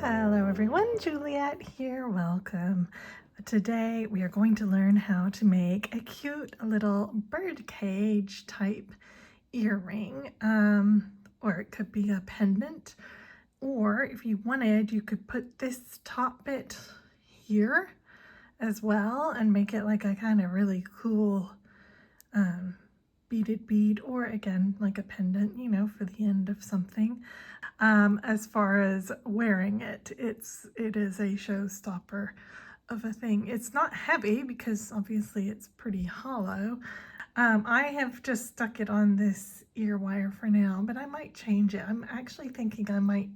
Hello everyone, Juliet here, welcome. Today we are going to learn how to make a cute little birdcage type earring, or it could be a pendant, or if you wanted you could put this top bit here as well and make it like a kind of really cool beaded bead, or again like a pendant, you know, for the end of something. As far as wearing it, it is a showstopper of a thing. It's not heavy because obviously it's pretty hollow. I have just stuck it on this ear wire for now, but I might change it. I'm actually thinking I might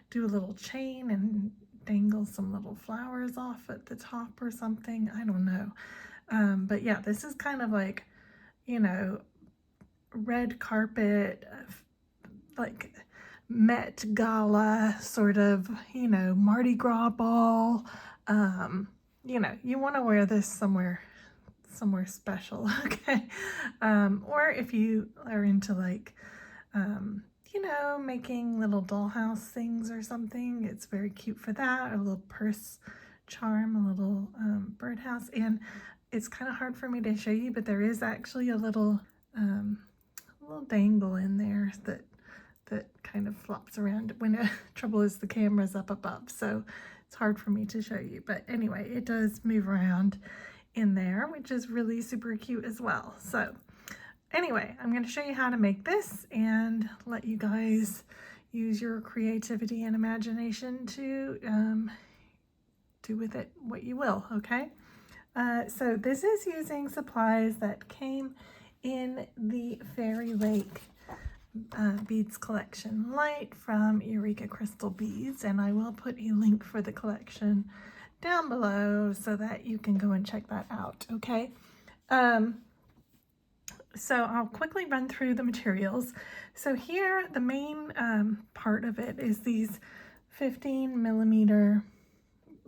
do a little chain and dangle some little flowers off at the top or something. I don't know. But yeah, this is kind of like, you know, red carpet, like Met Gala sort of, you know, Mardi Gras ball. You know, you want to wear this somewhere special, okay? Or if you are into like, you know, making little dollhouse things or something, it's very cute for that. A little purse charm, a little birdhouse. And it's kind of hard for me to show you, but there is actually a little dangle in there that kind of flops around when trouble is the camera's up above, so it's hard for me to show you. But anyway, it does move around in there, which is really super cute as well. So anyway, I'm going to show you how to make this and let you guys use your creativity and imagination to do with it what you will, okay? So this is using supplies that came in the Fairy Lake beads collection, Lite from Eureka Crystal Beads, and I will put a link for the collection down below so that you can go and check that out, okay? So I'll quickly run through the materials. So here, the main part of it is these 15mm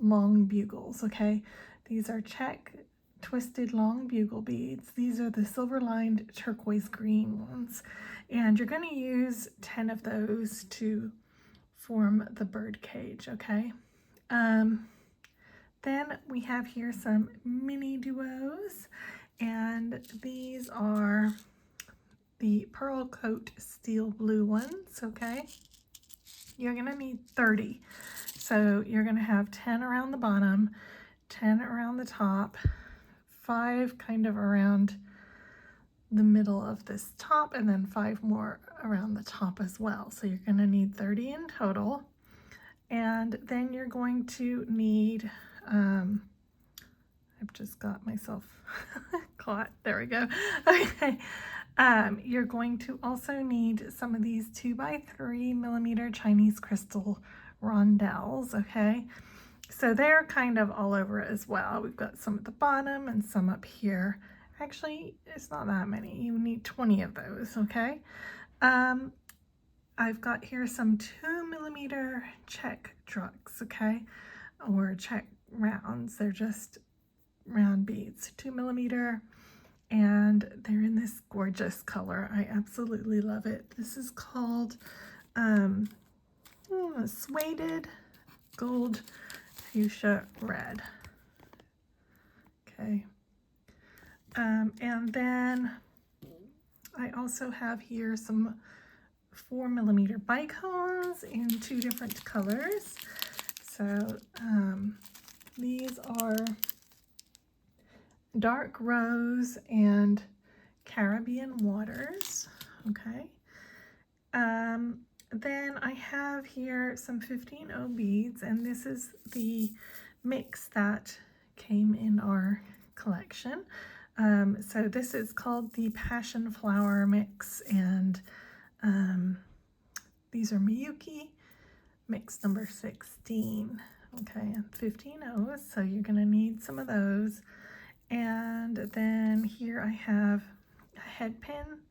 long bugles, okay? These are Czech twisted long bugle beads. These are the silver lined turquoise green ones, and you're going to use 10 of those to form the bird cage, okay? Then we have here some MiniDuos, and these are the pearl coat steel blue ones, okay? You're going to need 30, so you're going to have 10 around the bottom, 10 around the top, 5 kind of around the middle of this top, and then 5 more around the top as well. So you're going to need 30 in total. And then you're going to need, I've just got myself caught. There we go. Okay. You're going to also need some of these 2x3mm Chinese crystal rondelles, okay? So they're kind of all over it as well. We've got some at the bottom and some up here. Actually, it's not that many. You need 20 of those, okay? I've got here some 2mm Czech Druks, okay? Or Czech rounds. They're just round beads, 2mm, and they're in this gorgeous color. I absolutely love it. This is called Sueded Gold Fuchsia Red. Okay. And then I also have here some 4mm Bicones in 2 different colors. So these are dark rose and Caribbean waters, okay? Then I have here some 15O beads, and this is the mix that came in our collection. So this is called the Passionflower mix, and these are Miyuki mix number 16, okay, and 15Os, so you're going to need some of those. And then here I have a head pin.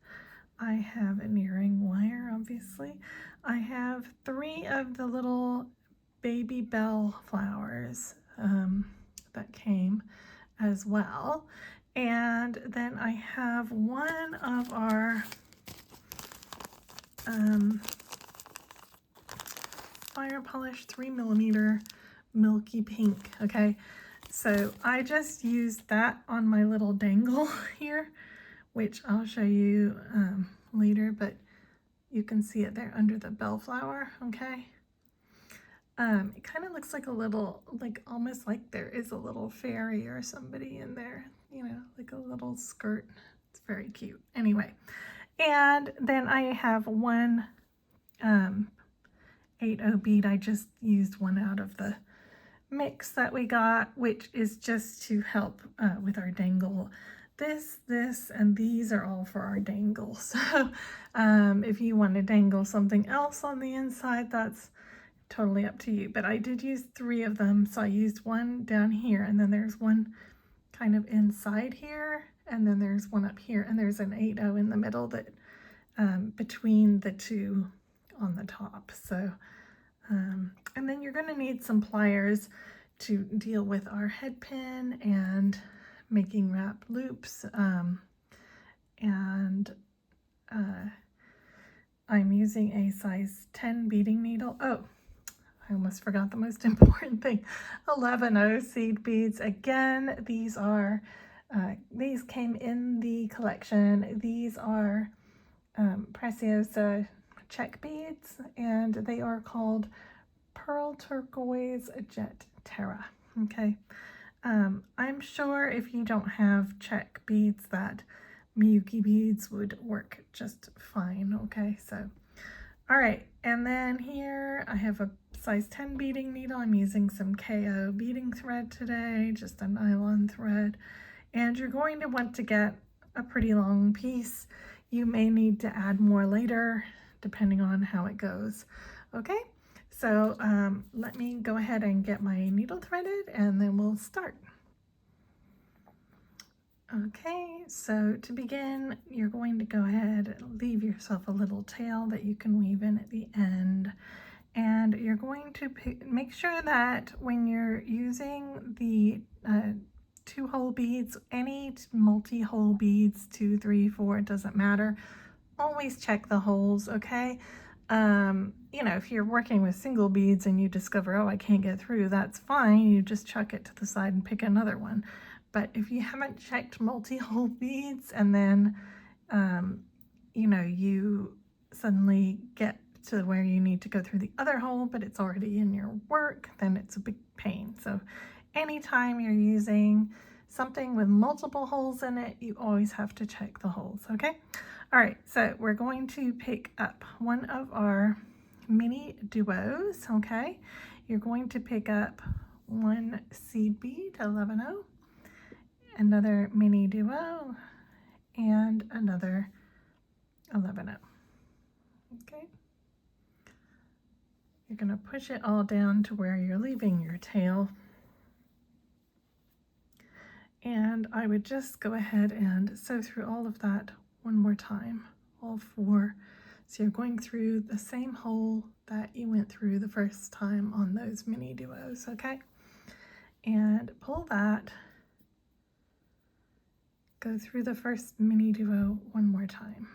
I have an earring wire, obviously. I have 3 of the little baby bell flowers that came as well. And then I have one of our Firepolish 3mm Milky Pink, okay? So I just used that on my little dangle here, which I'll show you later, but you can see it there under the bellflower, okay? It kind of looks like a little, like almost like there is a little fairy or somebody in there, you know, like a little skirt. It's very cute. Anyway, and then I have one 8/0 bead. I just used one out of the mix that we got, which is just to help with our dangle. This, and these are all for our dangle. So if you want to dangle something else on the inside, that's totally up to you. But I did use 3 of them. So I used one down here, and then there's one kind of inside here, and then there's one up here, and there's an 8/0 in the middle that between the 2 on the top. So and then you're going to need some pliers to deal with our head pin and making wrap loops. I'm using a size 10 beading needle. Oh, I almost forgot the most important thing. 11/0 seed beads. Again, these are these came in the collection. These are Preciosa Czech beads, and they are called Pearl Turquoise Jet Terra. Okay, I'm sure if you don't have Czech beads that Miyuki beads would work just fine. Okay, so all right, and then here I have a size 10 beading needle. I'm using some KO beading thread today, just a nylon thread, and you're going to want to get a pretty long piece. You may need to add more later depending on how it goes. Okay, so let me go ahead and get my needle threaded and then we'll start. Okay, so to begin, you're going to go ahead and leave yourself a little tail that you can weave in at the end. And you're going to make sure that when you're using the 2-hole beads, any multi-hole beads, 2, 3, 4, it doesn't matter. Always check the holes, okay? You know, if you're working with single beads and you discover, oh, I can't get through, that's fine. You just chuck it to the side and pick another one. But if you haven't checked multi-hole beads and then, you know, you suddenly get to where you need to go through the other hole, but it's already in your work, then it's a big pain. So anytime you're using something with multiple holes in it, you always have to check the holes, okay? All right, so we're going to pick up one of our MiniDuos, okay? You're going to pick up one seed bead, 11/0, another MiniDuo, and another 11/0, okay? You're going to push it all down to where you're leaving your tail. And I would just go ahead and sew through all of that one more time, all 4. So you're going through the same hole that you went through the first time on those MiniDuos, okay? And pull that, go through the first MiniDuo one more time.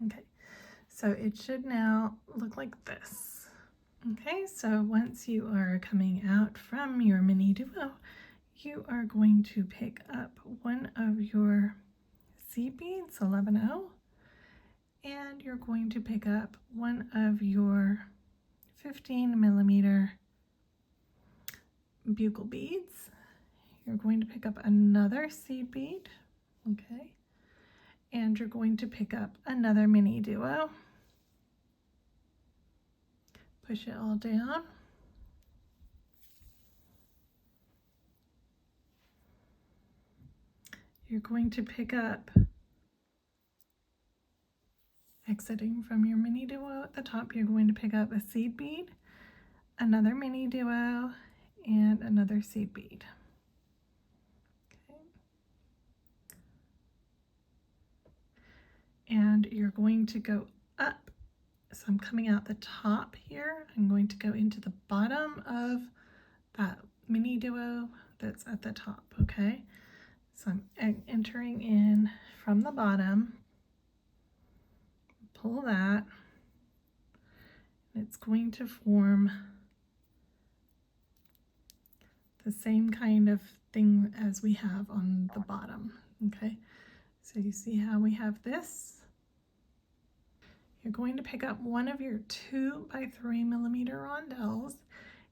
Okay, so it should now look like this. Okay, so once you are coming out from your MiniDuo, you are going to pick up one of your seed beads, 11/0, and you're going to pick up one of your 15mm Bugle beads. You're going to pick up another seed bead, okay, and you're going to pick up another MiniDuo. Push it all down. You're going to pick up, exiting from your MiniDuo at the top, you're going to pick up a seed bead, another MiniDuo, and another seed bead. Okay. And you're going to go up. So I'm coming out the top here. I'm going to go into the bottom of that MiniDuo that's at the top, okay? So I'm entering in from the bottom, pull that, It's going to form the same kind of thing as we have on the bottom. Okay, so you see how we have this? You're going to pick up one of your 2 by 3 millimeter rondelles.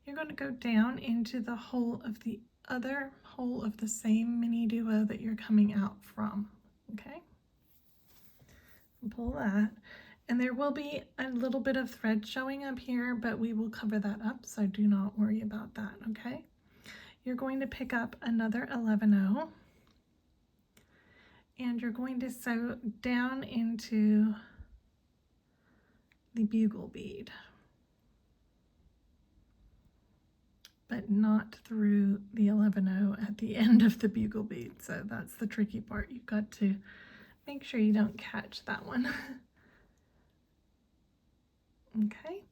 You're going to go down into the hole of the other hole of the same mini duo that you're coming out from. Okay, and pull that. And there will be a little bit of thread showing up here, but we will cover that up, so do not worry about that, okay? You're going to pick up another 11/0, and you're going to sew down into the bugle bead, but not through the 11/0 at the end of the bugle bead. So that's the tricky part. You've got to make sure you don't catch that one. Okay,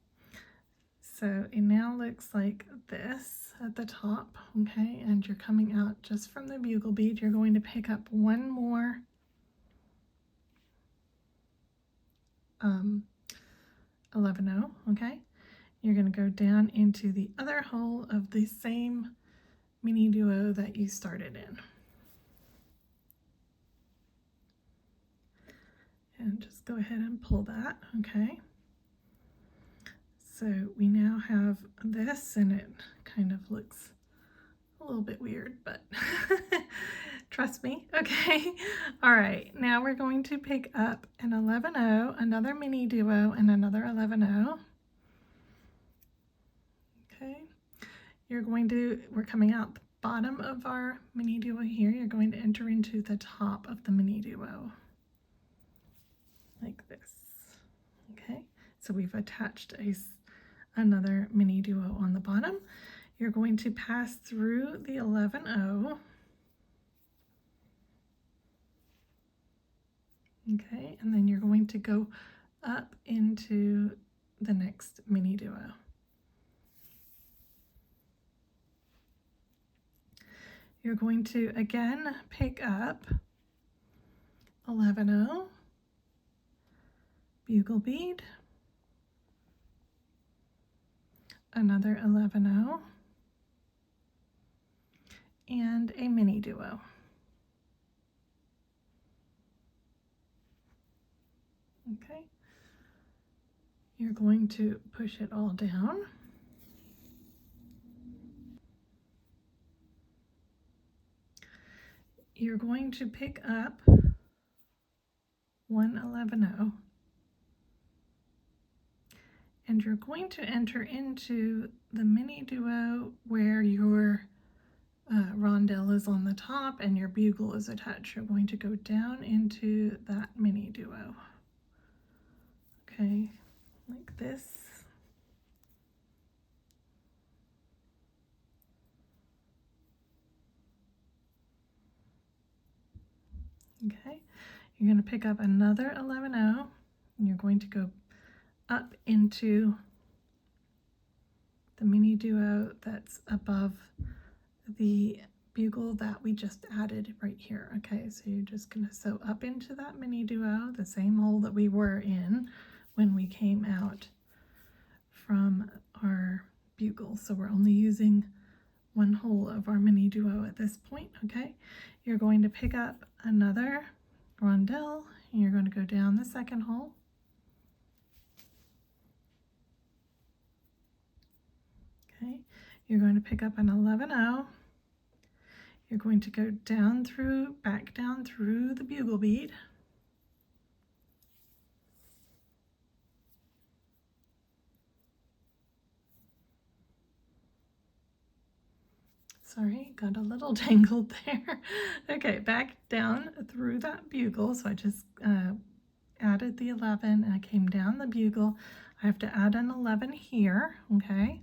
so it now looks like this at the top, okay, and you're coming out just from the bugle bead. You're going to pick up one more 11/0, okay? You're going to go down into the other hole of the same mini duo that you started in. And just go ahead and pull that, okay? So we now have this, and it kind of looks a little bit weird, but trust me, okay? All right, now we're going to pick up an 11/0, another mini duo, and another 11/0. Okay, we're coming out the bottom of our mini duo here. You're going to enter into the top of the mini duo, like this, okay? So we've attached another mini duo on the bottom. You're going to pass through the 11/0, okay, and then you're going to go up into the next mini duo. You're going to again pick up 11/0, bugle bead, another 11/0, and a mini duo. Okay, you're going to push it all down. You're going to pick up one 11/0, and you're going to enter into the mini duo where your rondelle is on the top and your bugle is attached. You're going to go down into that mini duo, okay, like this. Okay, you're going to pick up another 11/0, and you're going to go up into the mini duo that's above the bugle that we just added right here. Okay, so you're just going to sew up into that mini duo, the same hole that we were in when we came out from our bugle. So we're only using one hole of our mini duo at this point. Okay, you're going to pick up another rondelle, and you're going to go down the second hole. Okay, you're going to pick up an 11/0. You're going to go down through, back down through the bugle bead. Sorry, got a little tangled there. Okay, back down through that bugle. So I just added the 11 and I came down the bugle. I have to add an 11 here, okay?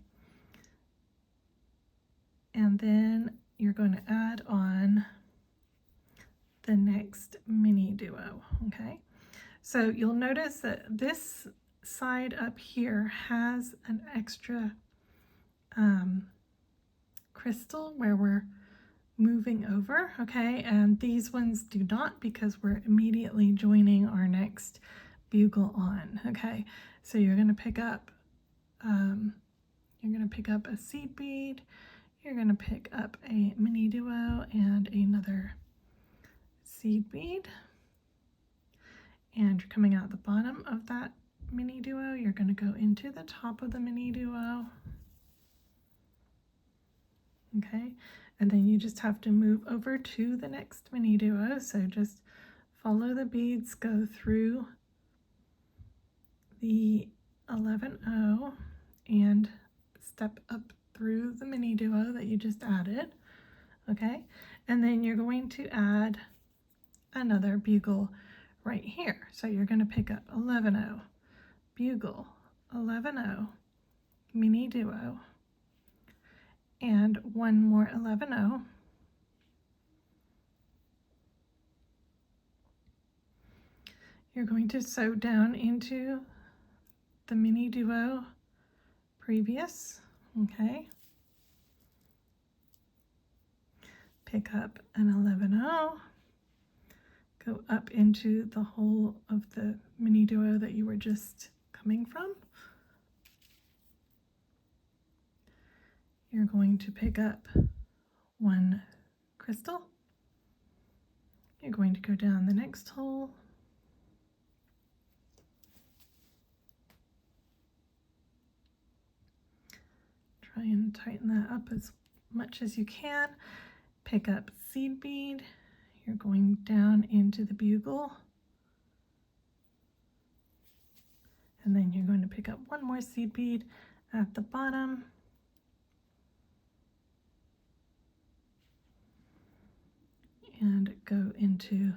And then you're going to add on the next mini duo, okay? So you'll notice that this side up here has an extra crystal where we're moving over, okay? And these ones do not, because we're immediately joining our next bugle on, okay? So you're going to pick up you're going to pick up a seed bead, you're going to pick up a MiniDuo and another seed bead, and you're coming out the bottom of that MiniDuo. You're going to go into the top of the MiniDuo, okay, and then you just have to move over to the next MiniDuo. So just follow the beads, go through the 11-0 and step up through the MiniDuo that you just added, okay, and then you're going to add another bugle right here. So you're going to pick up 11-0, bugle, 11-0, MiniDuo, and one more 11-0, you're going to sew down into the MiniDuo previous, okay, pick up an 11-0, go up into the hole of the MiniDuo that you were just coming from. You're going to pick up one crystal. You're going to go down the next hole. Try and tighten that up as much as you can. Pick up seed bead. You're going down into the bugle. And then you're going to pick up one more seed bead at the bottom. And go into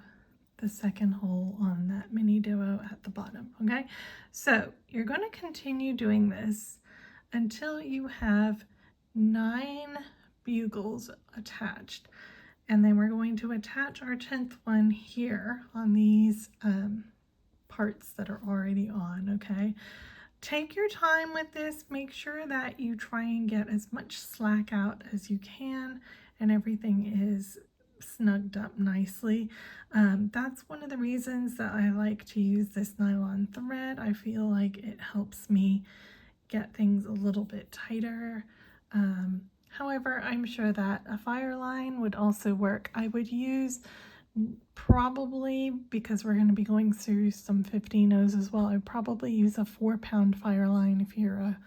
the second hole on that MiniDuo at the bottom, okay? So you're going to continue doing this until you have 9 bugles attached. And then we're going to attach our 10th one here on these parts that are already on, okay? Take your time with this. Make sure that you try and get as much slack out as you can and everything is snugged up nicely. That's one of the reasons that I like to use this nylon thread. I feel like it helps me get things a little bit tighter. However, I'm sure that a Fireline would also work. I would use probably, because we're going to be going through some 15-0s as well, I'd probably use a 4-pound Fireline if you're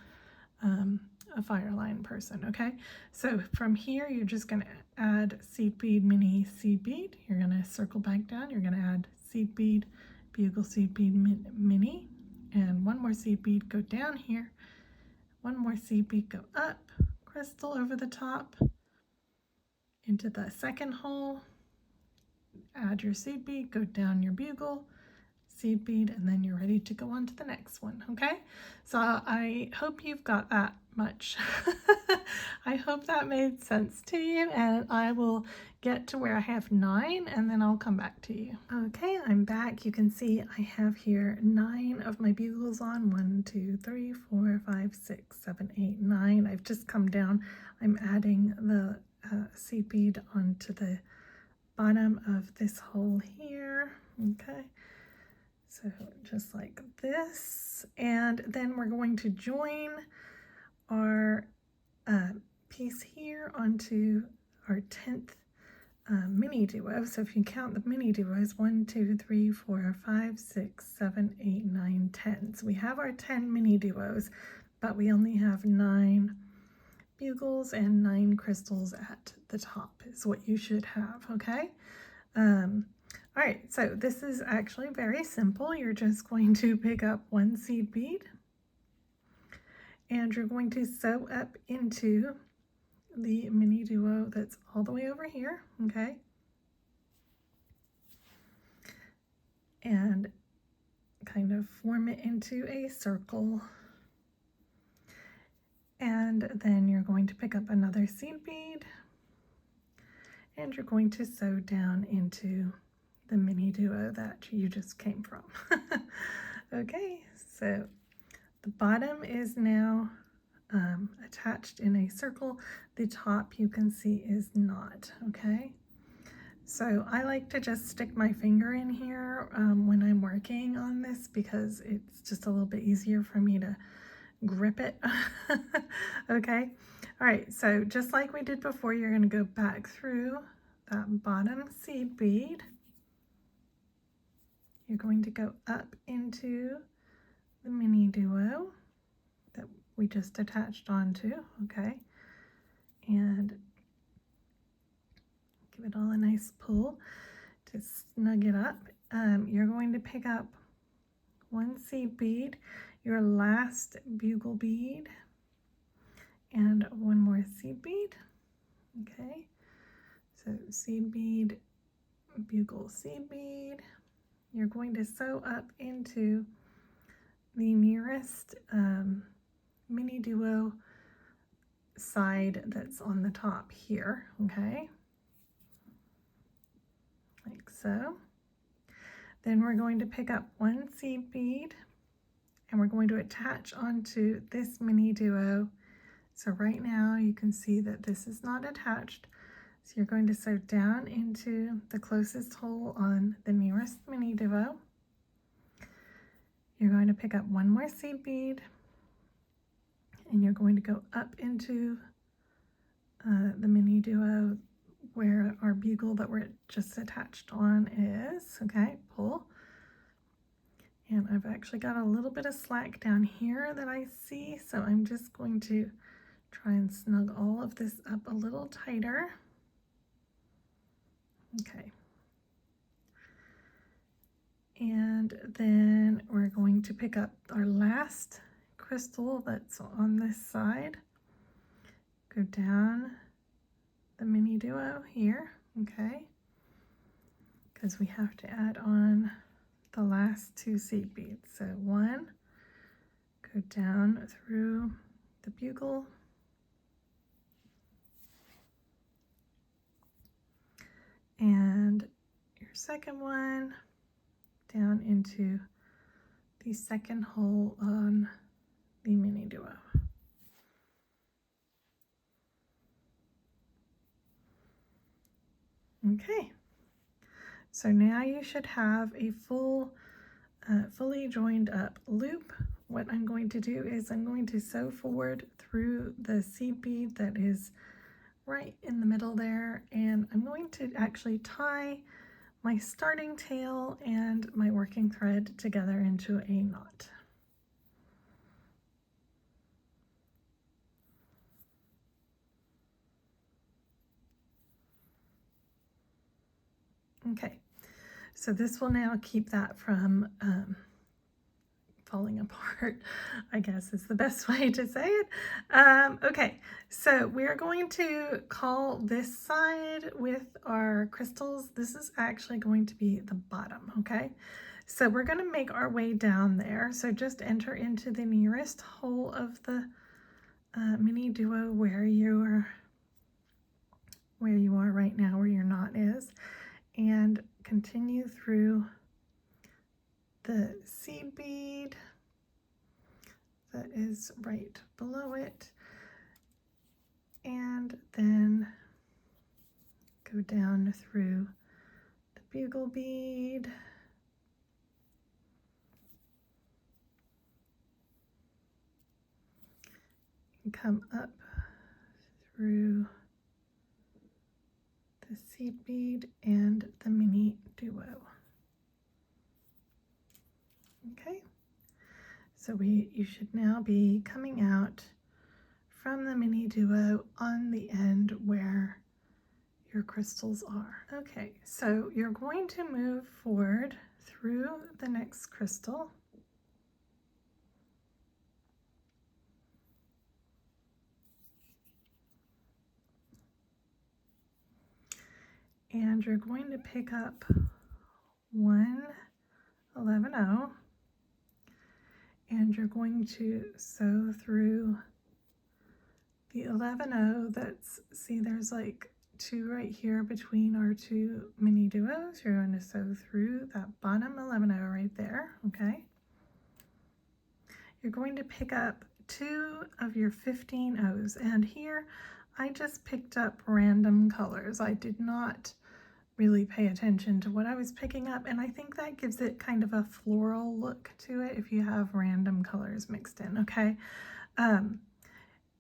a Fireline person, okay? So from here, you're just going to add seed bead, mini seed bead. You're going to circle back down. You're going to add seed bead, bugle seed bead, mini, and one more seed bead, go down here. One more seed bead, go up, crystal over the top, into the second hole, add your seed bead, go down your bugle, seed bead, and then you're ready to go on to the next one, okay? So I hope you've got that much. I hope that made sense to you, and I will get to where I have 9 and then I'll come back to you. Okay, I'm back. You can see I have here 9 of my bugles on. 1, 2, 3, 4, 5, 6, 7, 8, 9. I've just come down. I'm adding the seed bead onto the bottom of this hole here, okay? So just like this, and then we're going to join our piece here onto our 10th MiniDuo. So if you count the MiniDuos, 1, 2, 3, 4, 5, 6, 7, 8, 9, 10. So we have our 10 MiniDuos, but we only have 9 bugles and 9 crystals at the top is what you should have, okay? All right, so this is actually very simple. You're just going to pick up one seed bead and you're going to sew up into the MiniDuo that's all the way over here, okay? And kind of form it into a circle. And then you're going to pick up another seed bead and you're going to sew down into the MiniDuo that you just came from. Okay, so the bottom is now attached in a circle. The top you can see is not, okay? So I like to just stick my finger in here when I'm working on this because it's just a little bit easier for me to grip it. Okay. All right, so just like we did before, you're going to go back through that bottom seed bead. You're going to go up into the MiniDuo that we just attached onto, okay? And give it all a nice pull to snug it up. You're going to pick up one seed bead, your last bugle bead, and one more seed bead, okay? So seed bead, bugle, seed bead. You're going to sew up into the nearest MiniDuo side that's on the top here, okay? Like so. Then we're going to pick up one seed bead and we're going to attach onto this MiniDuo. So right now you can see that this is not attached. So you're going to sew down into the closest hole on the nearest MiniDuo. You're going to pick up one more seed bead and you're going to go up into the MiniDuo where our bugle that we're just attached on is, okay, pull. And I've actually got a little bit of slack down here that I see, so I'm just going to try and snug all of this up a little tighter. Okay. And then we're going to pick up our last crystal that's on this side. Go down the MiniDuo here, okay? Because we have to add on the last two seed beads. So one, go down through the bugle, and your second one down into the second hole on the MiniDuo. Okay, so now you should have a fully joined up loop. What I'm going to do is I'm going to sew forward through the seed bead that is right in the middle there, and I'm going to actually tie my starting tail and my working thread together into a knot. Okay, so this will now keep that from falling apart, I guess is the best way to say it. Okay, so we're going to call this side with our crystals. This is actually going to be the bottom, okay? So we're going to make our way down there. So just enter into the nearest hole of the MiniDuo where you are right now, where your knot is, and continue through the seed bead that is right below it, and then go down through the bugle bead, and come up through the seed bead and the MiniDuo. Okay, so you should now be coming out from the MiniDuo on the end where your crystals are. Okay, so you're going to move forward through the next crystal. And you're going to pick up one 11-0, and you're going to sew through the 11-0 that's, see there's like two right here between our two MiniDuos. You're going to sew through that bottom 11-0 right there, okay? You're going to pick up two of your 15-0s, and here I just picked up random colors. I did not really pay attention to what I was picking up, and I think that gives it kind of a floral look to it if you have random colors mixed in, okay?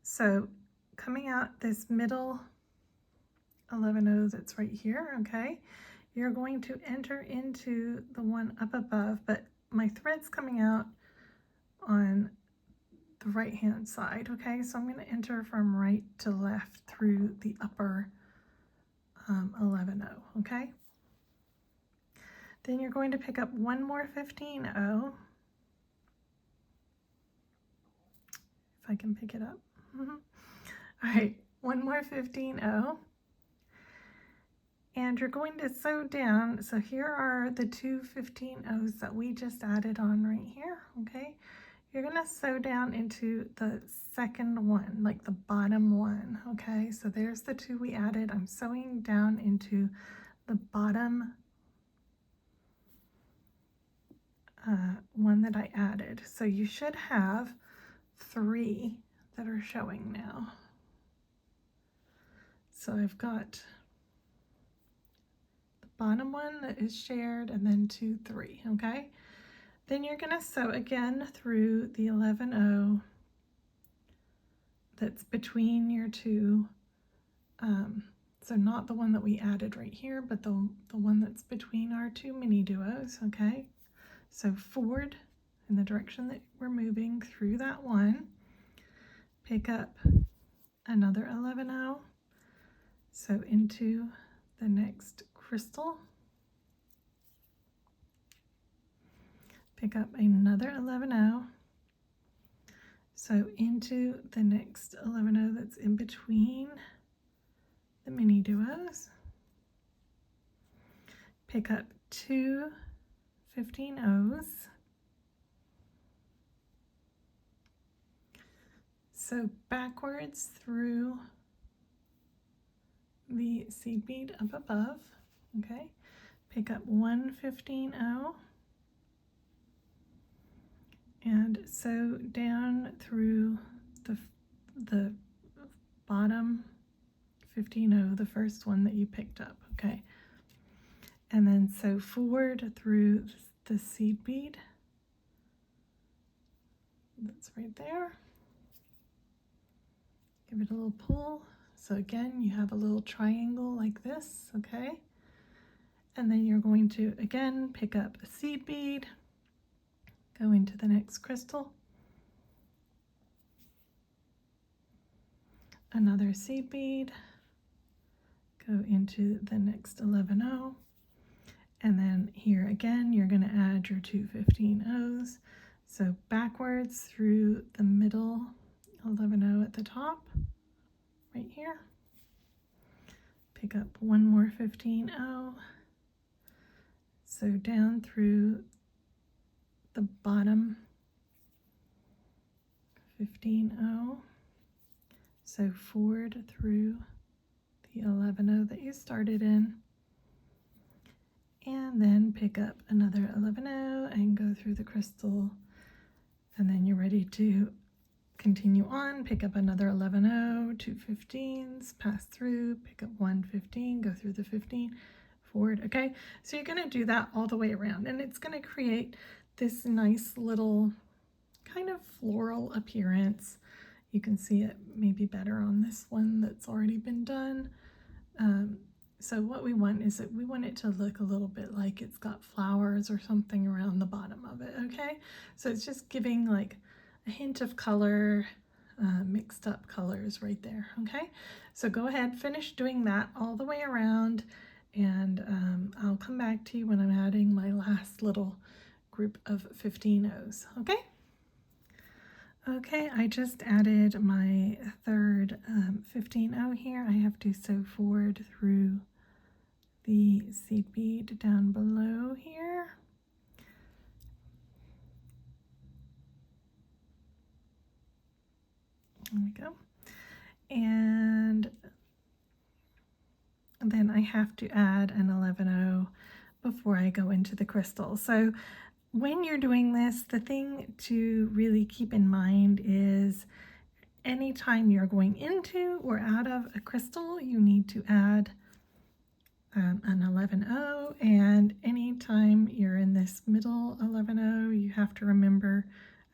So coming out this middle 11 that's right here, okay, you're going to enter into the one up above, but my thread's coming out on the right hand side, okay? So I'm going to enter from right to left through the upper 11 okay? Then you're going to pick up one more 15 if I can pick it up. All right, one more 15 and you're going to sew down. So here are the two 15 that we just added on right here, okay? You're going to sew down into the second one, like the bottom one, okay? So there's the two we added. I'm sewing down into the bottom one that I added. So you should have 3 that are showing now. So I've got the bottom one that is shared, and then 2, 3, okay? Then you're going to sew again through the 11 that's between your two, so not the one that we added right here, but the one that's between our two MiniDuos, okay? So forward in the direction that we're moving through that one, pick up another 11 so into the next crystal, pick up another 11 so into the next 11 that's in between the MiniDuos, pick up 2 15 so backwards through the seed bead up above, okay, pick up 1 15 and sew down through the bottom 15 the first one that you picked up, okay, and then sew forward through the seed bead that's right there, give it a little pull. So again, you have a little triangle like this, okay, and then you're going to again pick up a seed bead, go into the next crystal, another seed bead, go into the next 11 and then here again you're going to add your 2 15 so backwards through the middle 11 at the top right here, pick up one more 15 so down through the bottom 15 so forward through the 11 that you started in, and then pick up another 11 and go through the crystal, and then you're ready to continue on, pick up another 11 2 15s, pass through, pick up 1 15, go through the 15, forward, okay? So you're going to do that all the way around, and it's going to create this nice little kind of floral appearance. You can see it maybe better on this one that's already been done. So what we want is that we want it to look a little bit like it's got flowers or something around the bottom of it, okay? So it's just giving like a hint of color, mixed up colors right there, okay? So go ahead, finish doing that all the way around, and I'll come back to you when I'm adding my last little group of 15 okay? Okay, I just added my third 15 here. I have to sew forward through the seed bead down below here. There we go. And then I have to add an 11 before I go into the crystal. So when you're doing this, the thing to really keep in mind is anytime you're going into or out of a crystal, you need to add an 11-0, and anytime you're in this middle 11-0, you have to remember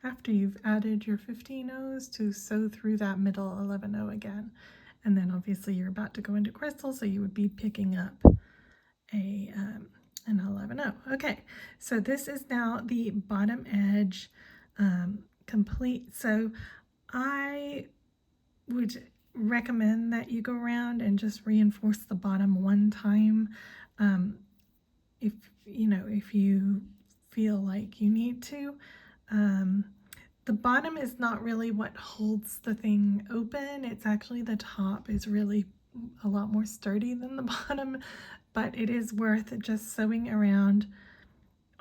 after you've added your 15 O's to sew through that middle 11-0 again. And then obviously you're about to go into crystal, so you would be picking up an 11-0. Okay, so this is now the bottom edge complete. So I would recommend that you go around and just reinforce the bottom one time, if you feel like you need to. The bottom is not really what holds the thing open. It's actually the top is really a lot more sturdy than the bottom, but it is worth just sewing around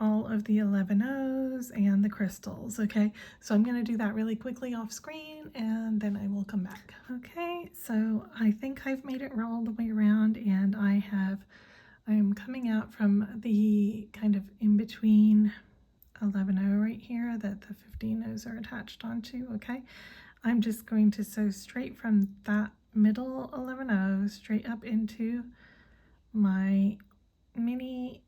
all of the 11-0s and the crystals. Okay, so I'm going to do that really quickly off screen and then I will come back. Okay, so I think I've made it all the way around, and I am coming out from the kind of in between 11-0 right here that the 15-0s are attached onto. Okay, I'm just going to sew straight from that middle 11-0 straight up into my mini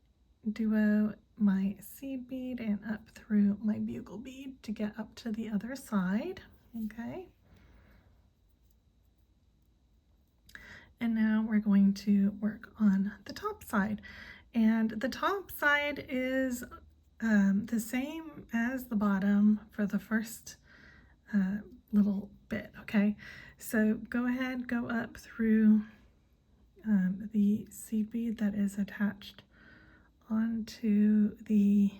duo, my seed bead, and up through my bugle bead to get up to the other side. Okay, and now we're going to work on the top side, and the top side is the same as the bottom for the first little bit. Okay, so go ahead, go up through the seed bead that is attached onto the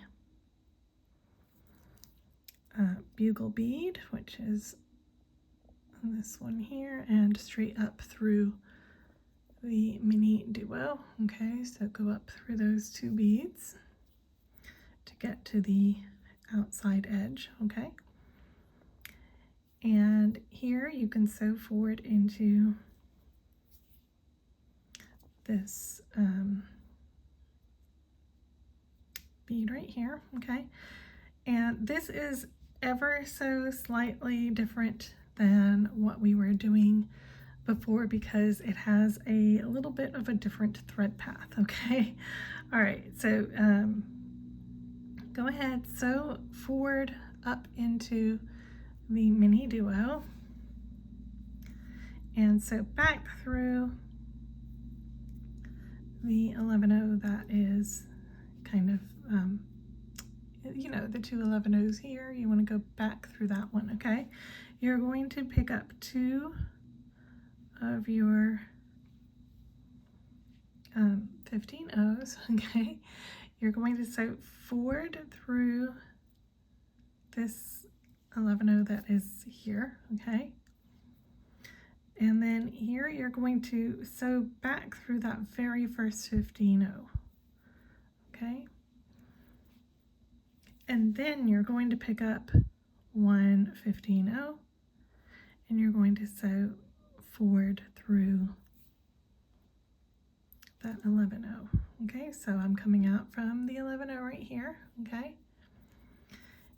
bugle bead, which is this one here, and straight up through the mini duo. Okay, so go up through those two beads to get to the outside edge. Okay, and here you can sew forward into this bead right here. Okay, and this is ever so slightly different than what we were doing before because it has a little bit of a different thread path. Okay, all right, so go ahead, sew forward up into the mini duo and sew back through the 11-0 that is kind of the two 11-0s here. You want to go back through that one. Okay, you're going to pick up two of your 15-0s. Okay, you're going to sew forward through this 11-0 that is here. Okay, and then here you're going to sew back through that very first 15-0. Okay, and then you're going to pick up one 15-0 and you're going to sew forward through that 11-0. Okay, so I'm coming out from the 11-0 right here. Okay,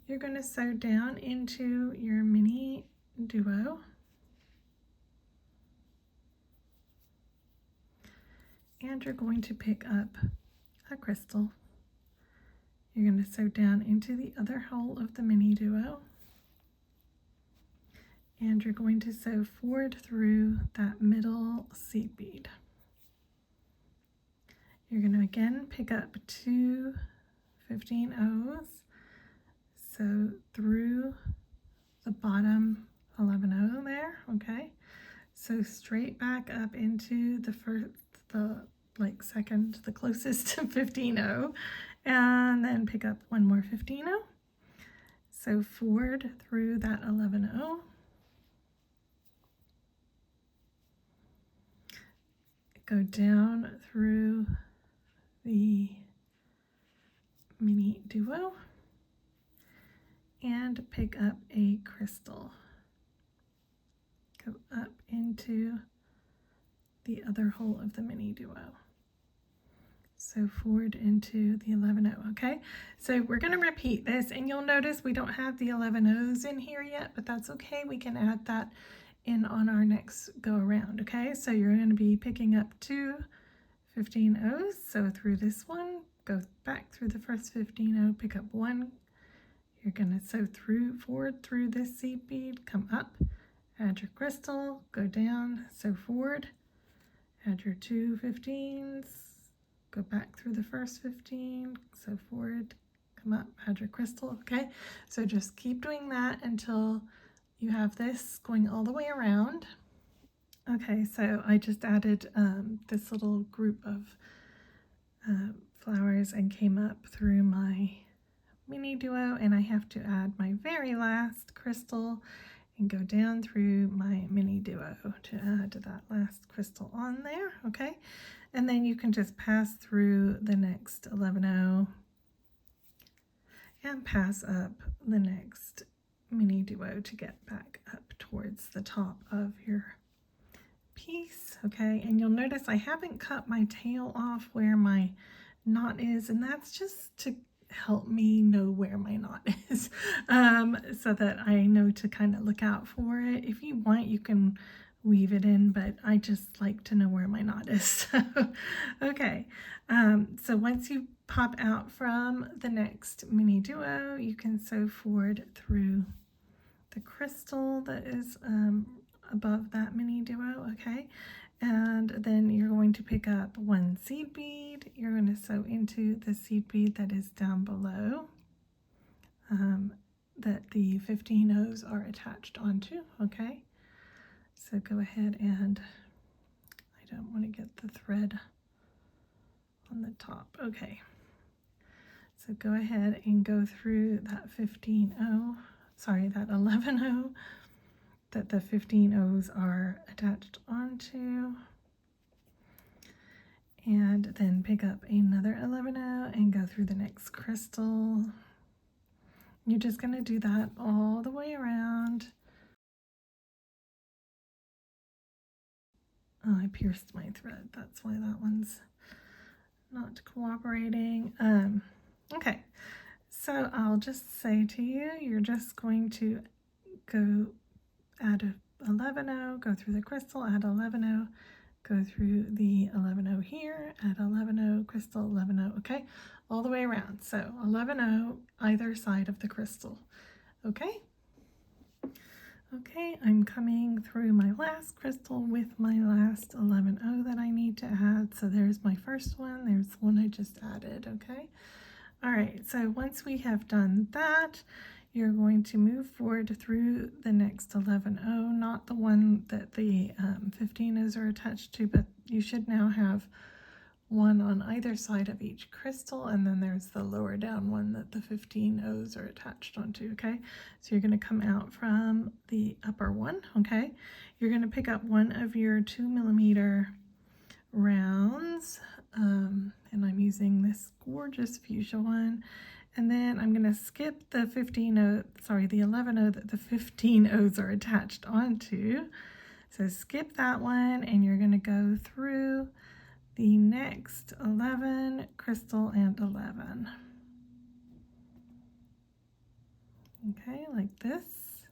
you're going to sew down into your mini duo, and you're going to pick up a crystal. You're going to sew down into the other hole of the mini duo, and you're going to sew forward through that middle seed bead. You're going to again pick up two 15-0s, sew through the bottom 11-0 there. Okay, so straight back up into the second, the closest to 15-0, and then pick up one more 15-0. So forward through that 11-0. Go down through the mini duo and pick up a crystal. Go up into the other hole of the mini duo. So forward into the 11-0. Okay, so we're going to repeat this, and you'll notice we don't have the 11-0s in here yet, but that's okay. We can add that in on our next go around. Okay, so you're going to be picking up two 15 O's. So through this one, go back through the first 15 O, pick up one. You're going to sew forward through this seed bead, come up, add your crystal, go down, sew forward, add your 2 15s, go back through the first 15, sew forward, come up, add your crystal. Okay, so just keep doing that until you have this going all the way around. Okay, so I just added this little group of flowers and came up through my MiniDuo, and I have to add my very last crystal and go down through my MiniDuo to add that last crystal on there. Okay, and then you can just pass through the next 11O and pass up the next MiniDuo to get back up towards the top of your piece. Okay, and you'll notice I haven't cut my tail off where my knot is, and that's just to help me know where my knot is, so that I know to kind of look out for it. If you want, you can weave it in, but I just like to know where my knot is. So, okay, so once you pop out from the next MiniDuo, you can sew forward through the crystal that is above that MiniDuo. Okay, and then you're going to pick up one seed bead. You're going to sew into the seed bead that is down below, that the 15 O's are attached onto. Okay, so go ahead, and I don't want to get the thread on the top. Okay, so go ahead and go through that 15 O, sorry, that 11 O that the 15 O's are attached onto, and then pick up another 11O and go through the next crystal. You're just going to do that all the way around. Oh, I pierced my thread. That's why that one's not cooperating. Okay, so I'll just say to you, you're just going to go add a 11O, go through the crystal, add 11O, go through the 11O here, add 11O, crystal, 11O, okay, all the way around. So 11O either side of the crystal. Okay, okay, I'm coming through my last crystal with my last 11O that I need to add. So there's my first one, there's the one I just added. Okay, all right, so once we have done that, you're going to move forward through the next 11O, not the one that the 15 O's are attached to, but you should now have one on either side of each crystal, and then there's the lower down one that the 15 O's are attached onto. Okay, so you're going to come out from the upper one. Okay, you're going to pick up one of your 2mm rounds, and I'm using this gorgeous fuchsia one. And then I'm going to skip the 11O that the 15 O's are attached onto. So skip that one, and you're going to go through the next 11, crystal, and 11. Okay, like this.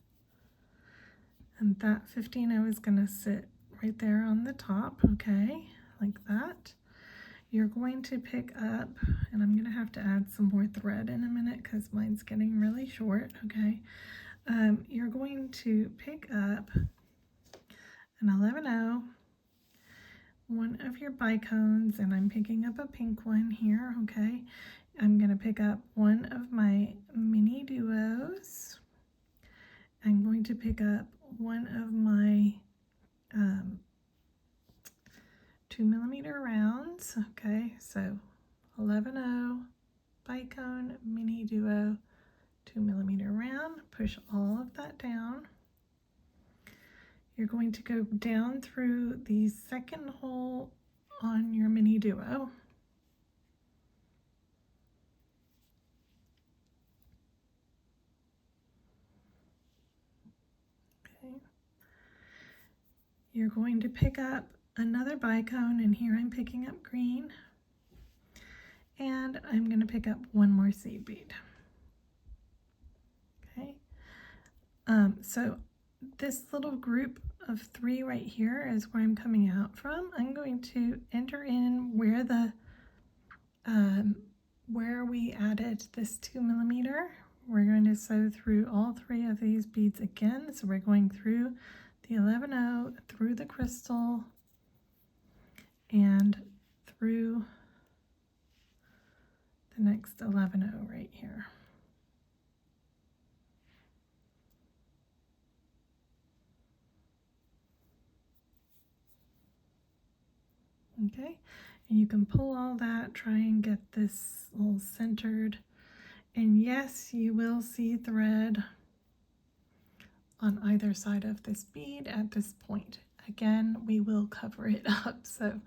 And that 15O is going to sit right there on the top, okay, like that. You're going to pick up, and I'm going to have to add some more thread in a minute because mine's getting really short. Okay, you're going to pick up an 11O, one of your bicones, and I'm picking up a pink one here. Okay, I'm going to pick up one of my MiniDuos. I'm going to pick up one of my 2mm rounds. Okay, so 11O, bicone, MiniDuo, 2mm round. Push all of that down. You're going to go down through the second hole on your MiniDuo. Okay. You're going to pick up another bicone, and here I'm picking up green, and I'm going to pick up one more seed bead. Okay, so this little group of 3 right here is where I'm coming out from. I'm going to enter in where the where we added this 2mm. We're going to sew through all 3 of these beads again. So we're going through the 11-0, through the crystal, and through the next 11-0 right here. Okay, and you can pull all that, try and get this all centered. And yes, you will see thread on either side of this bead at this point. Again, we will cover it up, so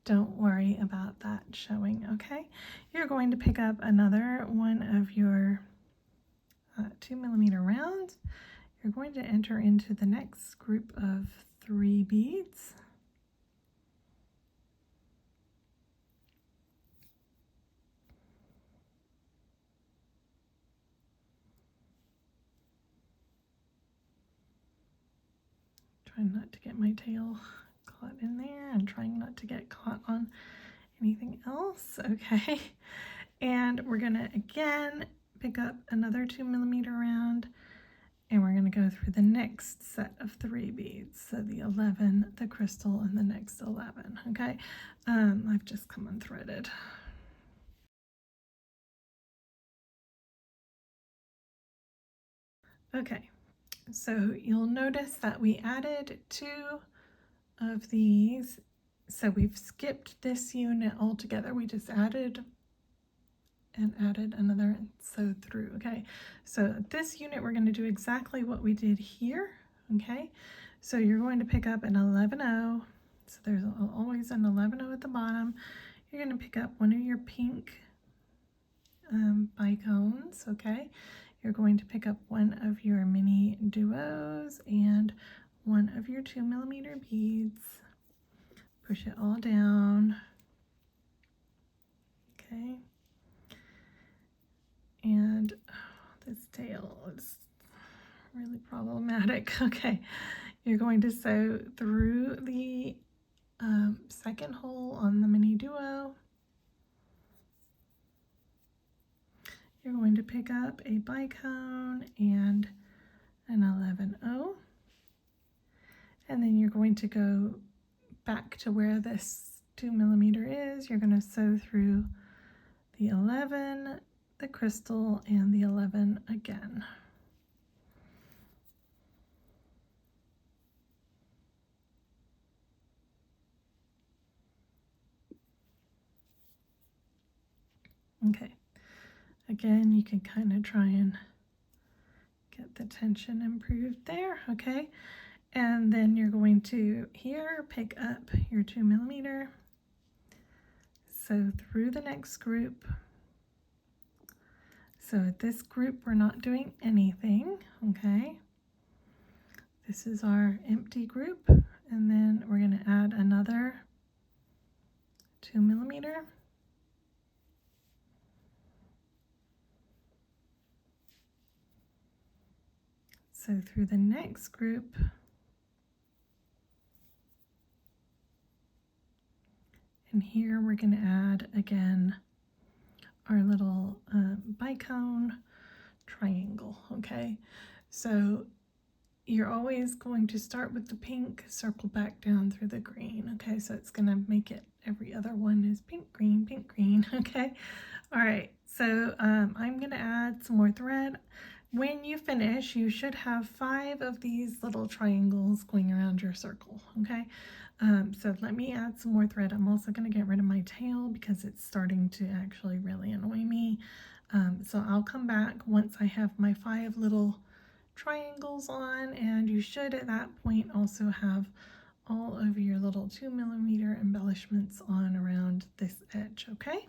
don't worry about that showing, okay? You're going to pick up another one of your 2mm rounds. You're going to enter into the next group of 3 beads. Trying not to get my tail caught in there and trying not to get caught on anything else. Okay, and we're gonna again pick up another 2mm round, and we're gonna go through the next set of 3 beads. So the 11, the crystal, and the next 11. Okay, I've just come unthreaded. Okay, so you'll notice that we added 2 of these. So we've skipped this unit altogether. We just added and added another and sewed through. Okay, so this unit we're going to do exactly what we did here. Okay, so you're going to pick up an 11-0. So there's always an 11-0 at the bottom. You're going to pick up one of your pink bicones. Okay, you're going to pick up one of your MiniDuos and one of your 2mm beads. Push it all down. Okay. And this tail is really problematic. Okay, you're going to sew through the second hole on the MiniDuo. You're going to pick up a bicone and an 11-0. And then you're going to go back to where this 2mm is. You're going to sew through the 11, the crystal, and the 11 again. Okay, again, you can kind of try and get the tension improved there, okay? And then you're going to here pick up your 2mm, sew through the next group. So at this group, we're not doing anything, okay? This is our empty group, and then we're going to add another 2mm. So through the next group, and here we're going to add again our little bicone triangle, okay? So you're always going to start with the pink, circle back down through the green, okay? So it's going to make it, every other one is pink, green, okay? All right, so I'm going to add some more thread. When you finish, you should have 5 of these little triangles going around your circle, okay? So let me add some more thread. I'm also going to get rid of my tail because it's starting to actually really annoy me. So I'll come back once I have my 5 little triangles on, and you should at that point also have all of your little 2mm embellishments on around this edge, okay?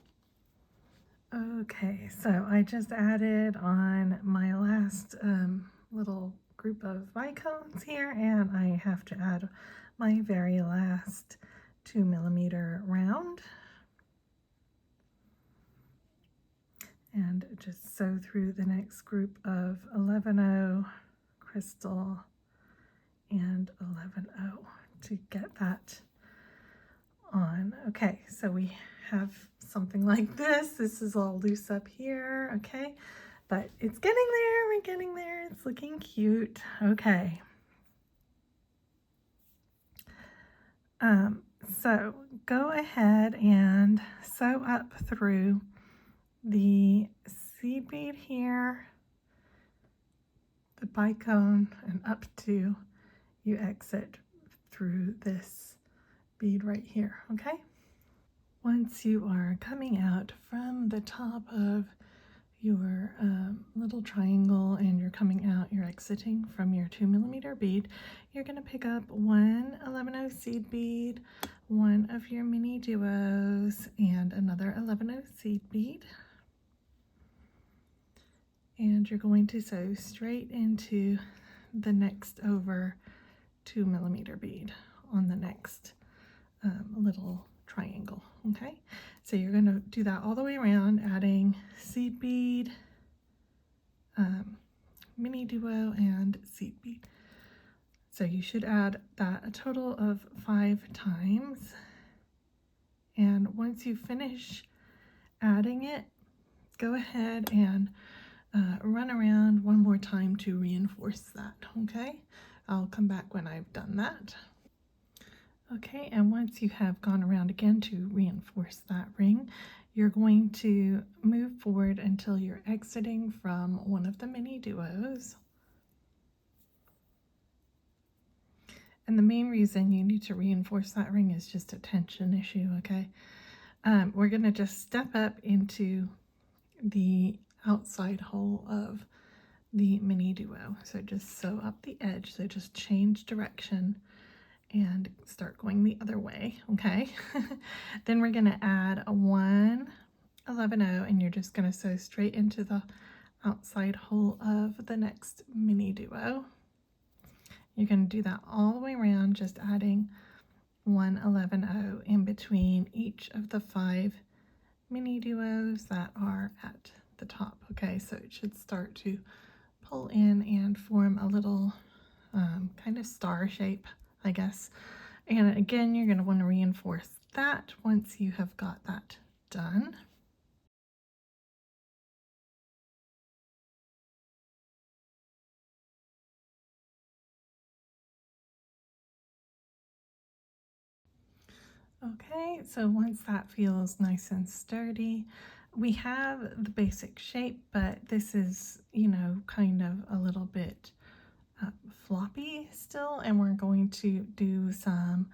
Okay, so I just added on my last little group of bicones here, and I have to add my very last 2mm round. And just sew through the next group of 11-0, crystal, and 11-0 to get that on. Okay, so we have something like this. This is all loose up here, okay, but it's getting there. We're getting there. It's looking cute. Okay. So go ahead and sew up through the seed bead here, the bicone, and up to you exit through this bead right here, okay? Once you are coming out from the top of your little triangle and you're coming out, you're exiting from your 2mm bead, you're going to pick up one 11-0 seed bead, one of your MiniDuos, and another 11-0 seed bead. And you're going to sew straight into the next over 2mm bead on the next little triangle. Okay, so you're going to do that all the way around, adding seed bead, MiniDuo, and seed bead. So you should add that a total of 5 times. And once you finish adding it, go ahead and run around one more time to reinforce that. Okay, I'll come back when I've done that. Okay, and once you have gone around again to reinforce that ring, you're going to move forward until you're exiting from one of the MiniDuos. And the main reason you need to reinforce that ring is just a tension issue, okay? We're going to just step up into the outside hole of the MiniDuo. So just sew up the edge, so just change direction and start going the other way, okay? Then we're going to add a 1 11-0, and you're just going to sew straight into the outside hole of the next MiniDuo. You're going to do that all the way around, just adding 1 11-0 in between each of the 5 MiniDuos that are at the top, okay? So it should start to pull in and form a little kind of star shape, I guess. And again, you're going to want to reinforce that once you have got that done. Okay, so once that feels nice and sturdy, we have the basic shape, but this is, you know, kind of a little bit floppy still, and we're going to do some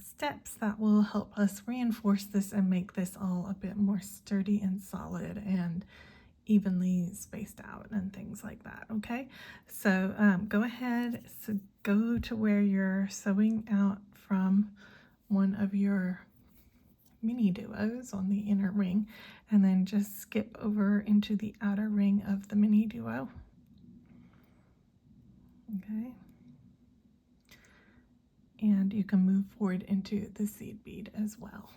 steps that will help us reinforce this and make this all a bit more sturdy and solid and evenly spaced out and things like that. Okay, so go ahead, so go to where you're sewing out from one of your MiniDuos on the inner ring, and then just skip over into the outer ring of the MiniDuo. Okay, and you can move forward into the seed bead as well,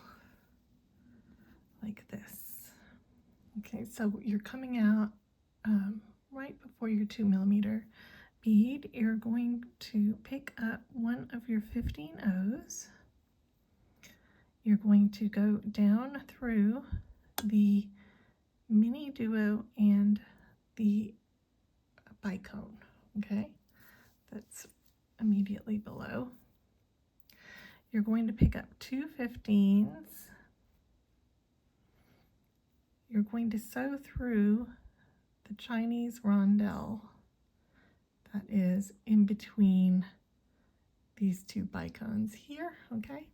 like this. Okay, so you're coming out right before your 2mm bead. You're going to pick up one of your 15 O's. You're going to go down through the MiniDuo and the bicone, okay? That's immediately below. You're going to pick up 2 15s. You're going to sew through the Chinese rondelle that is in between these 2 bicones here, okay?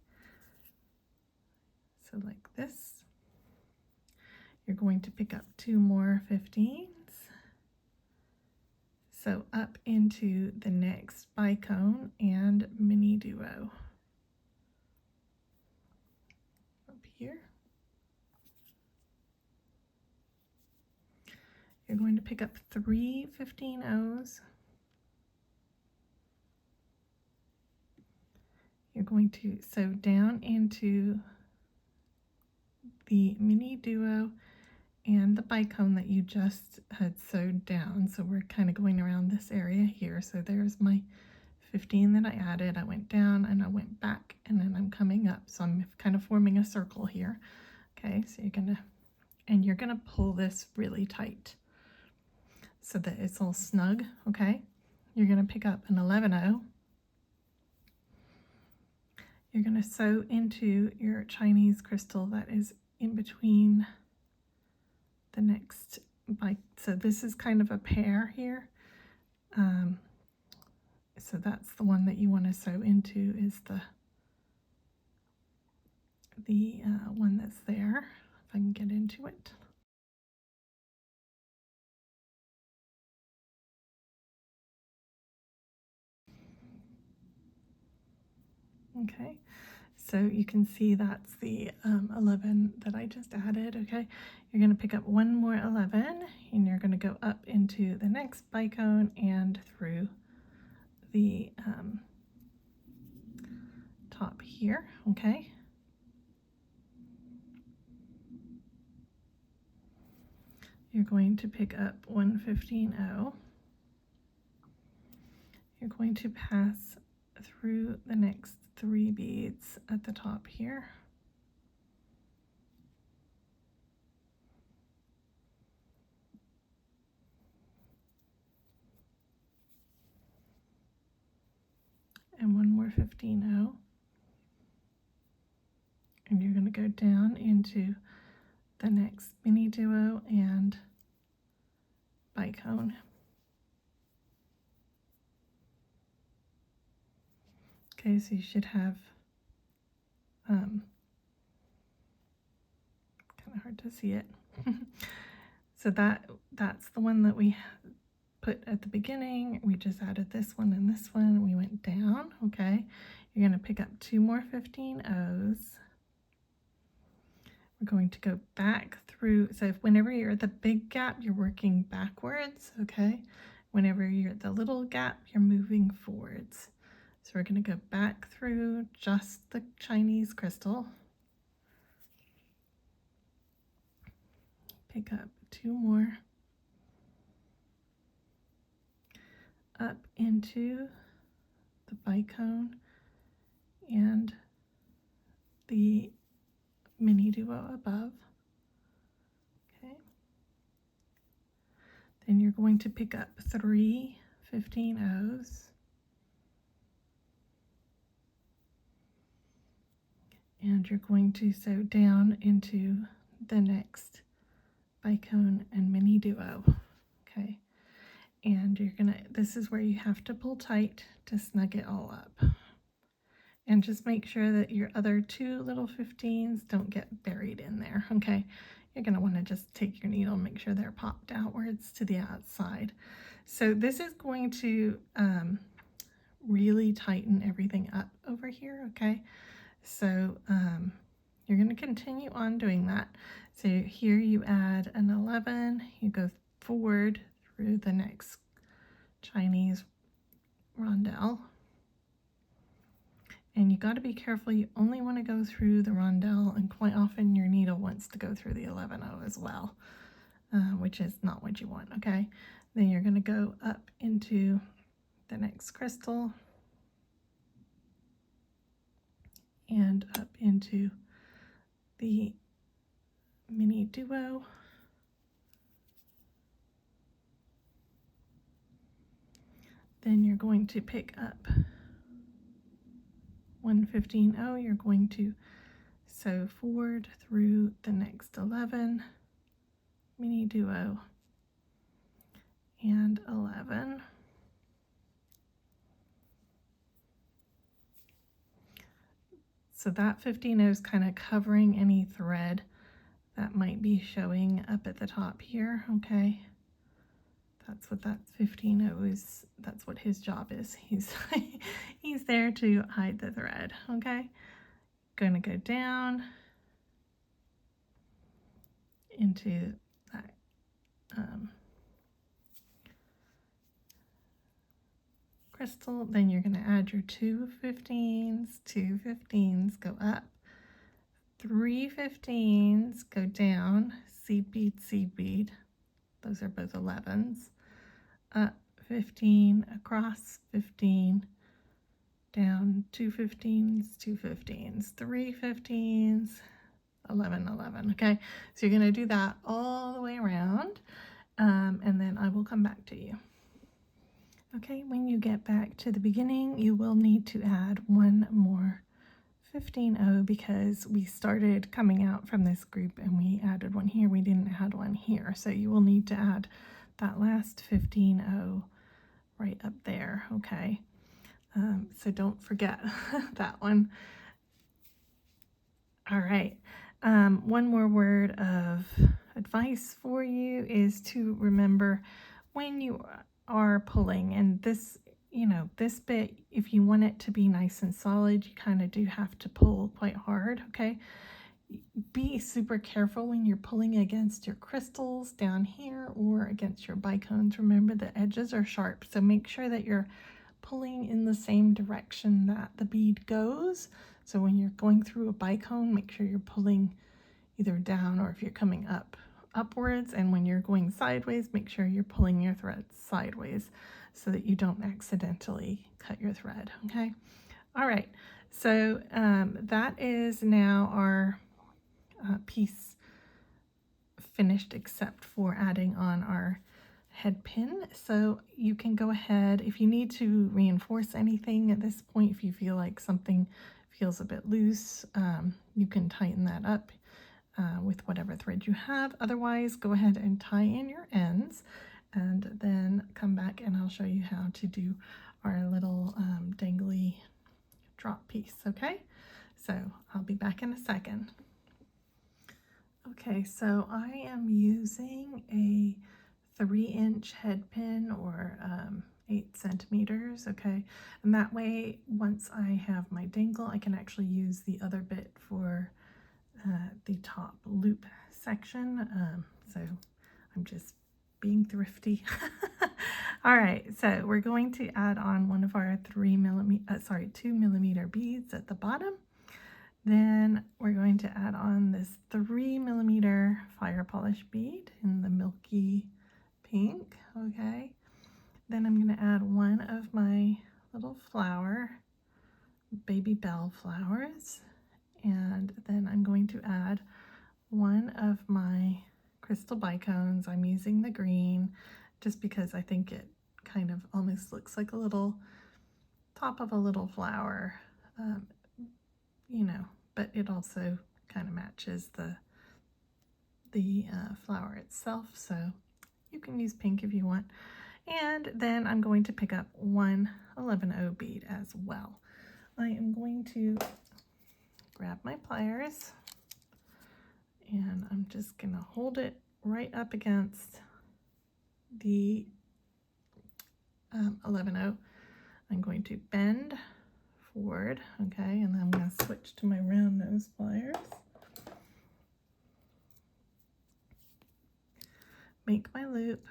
So like this. You're going to pick up 2 more 15s. So up into the next bicone and MiniDuo. Up here. You're going to pick up 3 15 O's. You're going to sew down into the MiniDuo and the bicone that you just had sewed down. So we're kind of going around this area here. So there's my 15 that I added, I went down and I went back, and then I'm coming up. So I'm kind of forming a circle here. Okay, so you're gonna pull this really tight so that it's all snug. Okay, you're gonna pick up an 11-0. You're gonna sew into your Chinese crystal that is in between the next bike. So this is kind of a pair here. So that's the one that you want to sew into, is the one that's there. If I can get into it. Okay, so you can see that's the 11 that I just added. Okay, you're going to pick up one more 11, and you're going to go up into the next bicone and through the top here. Okay, you're going to pick up 115-0. You're going to pass through the next 3 beads at the top here. And one more 15-0. And you're going to go down into the next MiniDuo and Bicone. Okay, so you should have, kind of hard to see it. So that's the one that we put at the beginning. We just added this one and this one. We went down. Okay, you're going to pick up 2 more 15-0s. We're going to go back through. So whenever you're at the big gap, you're working backwards. Okay, whenever you're at the little gap, you're moving forwards. So we're going to go back through just the Chinese crystal, pick up 2 more, up into the bicone and the MiniDuo above. Okay. Then you're going to pick up 3 15-0s. And you're going to sew down into the next Bicone and MiniDuo. Okay, and you're gonna, this is where you have to pull tight to snug it all up. And just make sure that your other 2 little 15s don't get buried in there. Okay, you're gonna want to just take your needle and make sure they're popped outwards to the outside. So this is going to really tighten everything up over here. Okay, so you're going to continue on doing that. So here you add an 11, you go forward through the next Chinese rondelle. And you got to be careful, you only want to go through the rondelle, and quite often your needle wants to go through the 11-0 as well, which is not what you want. Okay, then you're going to go up into the next crystal and up into the MiniDuo. Then you're going to pick up 115-0. You're going to sew forward through the next 11, MiniDuo, and 11. So that 15-0 is kind of covering any thread that might be showing up at the top here. Okay, that's what that 15-0 is. That's what his job is. He's he's there to hide the thread. Okay, going to go down into that crystal. Then you're going to add your 2 15s, 2 15s, go up, 3 15s, go down, seed bead, seed bead. Those are both 11s. Up 15, across 15, down 2 15s, 2 15s, 3 15s, 11 11. Okay, so you're going to do that all the way around, and then I will come back to you. Okay, when you get back to the beginning, you will need to add one more 15-0 because we started coming out from this group and we added one here. We didn't add one here, so you will need to add that last 15-0 right up there. Okay, so don't forget that one. All right, one more word of advice for you is to remember when you are pulling, and this, you know, this bit, if you want it to be nice and solid, you kind of do have to pull quite hard. Okay, be super careful when you're pulling against your crystals down here or against your bicones. Remember, the edges are sharp, so make sure that you're pulling in the same direction that the bead goes. So when you're going through a bicone, make sure you're pulling either down, or if you're coming up, upwards. And when you're going sideways, make sure you're pulling your thread sideways so that you don't accidentally cut your thread. Okay, all right, so that is now our piece finished, except for adding on our head pin. So you can go ahead, if you need to reinforce anything at this point, if you feel like something feels a bit loose, you can tighten that up with whatever thread you have. Otherwise, go ahead and tie in your ends and then come back and I'll show you how to do our little dangly drop piece. Okay, so I'll be back in a second. Okay, so I am using a 3-inch head pin, or 8 centimeters. Okay, and that way, once I have my dangle, I can actually use the other bit for the top loop section. So I'm just being thrifty. All right, so we're going to add on one of our 2mm beads at the bottom. Then we're going to add on this 3mm Firepolish bead in the Milky Pink. Okay, then I'm going to add one of my little baby bell flowers, and then I'm going to add one of my crystal bicones. I'm using the green just because I think it kind of almost looks like a little top of a little flower, you know, but it also kind of matches the flower itself, so you can use pink if you want. And then I'm going to pick up one 11-0 bead as well. I am going to grab my pliers and I'm just going to hold it right up against the 11-0. I'm going to bend forward, okay, and then I'm going to switch to my round nose pliers. Make my loop.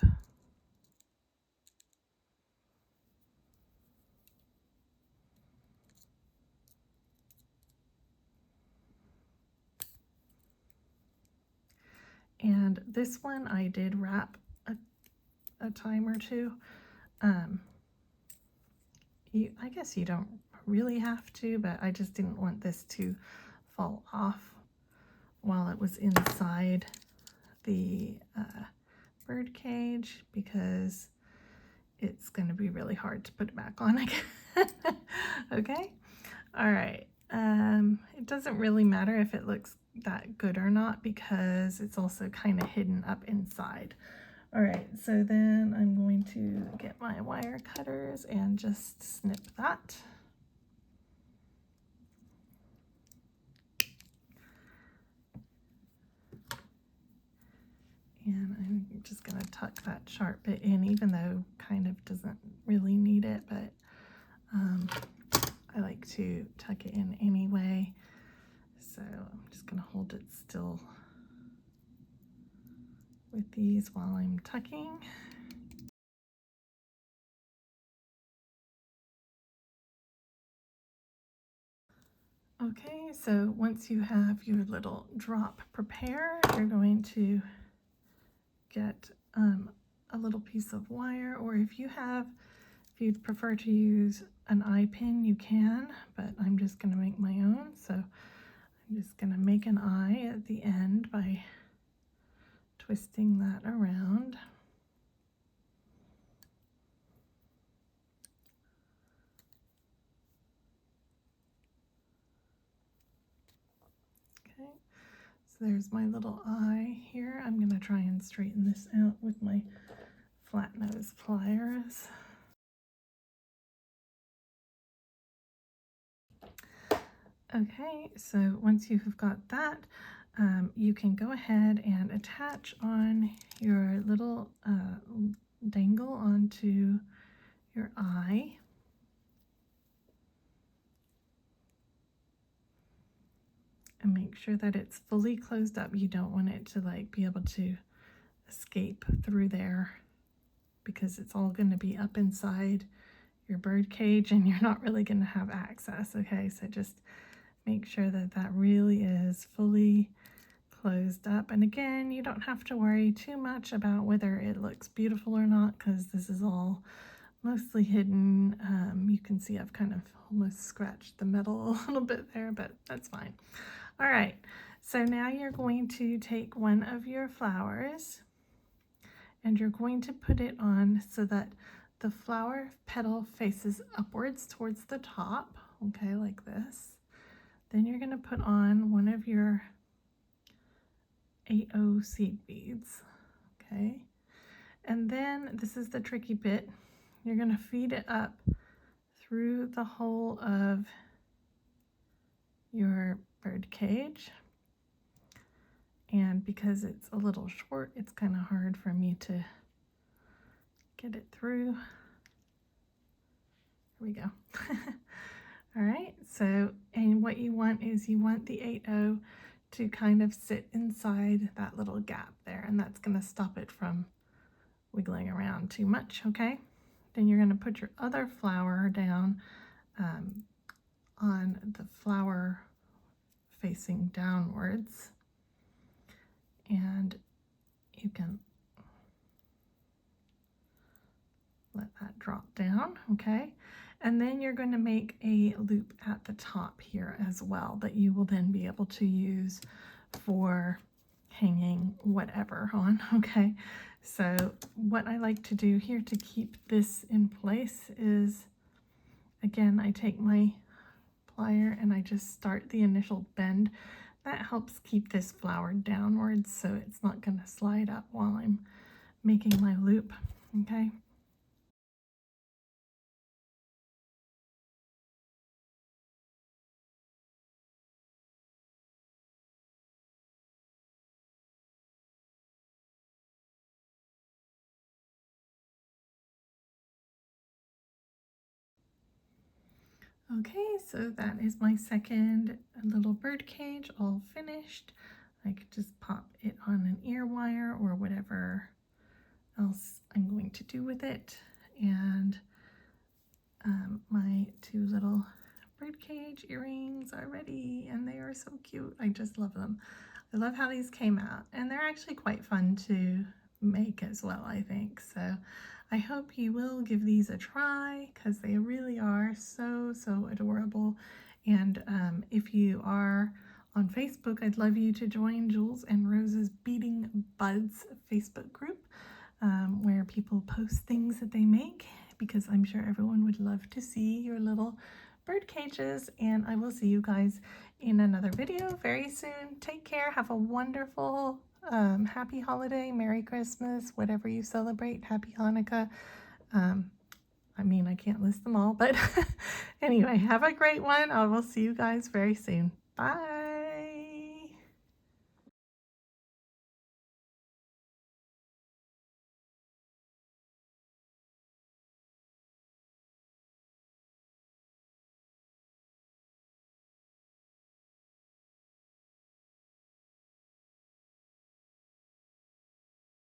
And this one I did wrap a time or two. I guess you don't really have to, but I just didn't want this to fall off while it was inside the birdcage, because it's going to be really hard to put it back on again. Okay, all right. It doesn't really matter if it looks that good or not, because it's also kind of hidden up inside. All right, so then I'm going to get my wire cutters and just snip that. And I'm just going to tuck that sharp bit in, even though kind of doesn't really need it, but I like to tuck it in anyway. So I'm just going to hold it still with these while I'm tucking. Okay, so once you have your little drop prepared, you're going to get a little piece of wire, or if you'd prefer to use an eye pin, you can, but I'm just going to make my own. So I'm just going to make an eye at the end by twisting that around. Okay, so there's my little eye here. I'm going to try and straighten this out with my flat nose pliers. Okay, so once you have got that, you can go ahead and attach on your little dangle onto your eye. And make sure that it's fully closed up. You don't want it to like be able to escape through there because it's all going to be up inside your bird cage and you're not really going to have access. Okay, so just make sure that that really is fully closed up. And again, you don't have to worry too much about whether it looks beautiful or not because this is all mostly hidden. You can see I've kind of almost scratched the metal a little bit there, but that's fine. All right, so now you're going to take one of your flowers and you're going to put it on so that the flower petal faces upwards towards the top, okay, like this. Then you're going to put on one of your 8/0 seed beads, okay? And then this is the tricky bit. You're going to feed it up through the whole of your bird cage. And because it's a little short, it's kind of hard for me to get it through. Here we go. All right, so, and what you want is you want the 8/0 to kind of sit inside that little gap there, and that's going to stop it from wiggling around too much, okay? Then you're going to put your other flower down on the flower facing downwards, and you can let that drop down, okay? And then you're going to make a loop at the top here as well that you will then be able to use for hanging whatever on, okay? So what I like to do here to keep this in place is, again, I take my plier and I just start the initial bend. That helps keep this flower downwards so it's not going to slide up while I'm making my loop, okay? Okay, so that is my second little bird cage all finished. I could just pop it on an ear wire or whatever else I'm going to do with it. And my two little birdcage earrings are ready and they are so cute. I just love them. I love how these came out and they're actually quite fun to make as well, I think. So I hope you will give these a try because they really are so adorable. And if you are on Facebook, I'd love you to join Jules and Rose's Beading Buds Facebook group where people post things that they make, because I'm sure everyone would love to see your little bird cages. And I will see you guys in another video very soon. Take care. Have a wonderful happy holiday, Merry Christmas, whatever you celebrate, Happy Hanukkah. I mean, I can't list them all, but anyway, have a great one. I will see you guys very soon. Bye.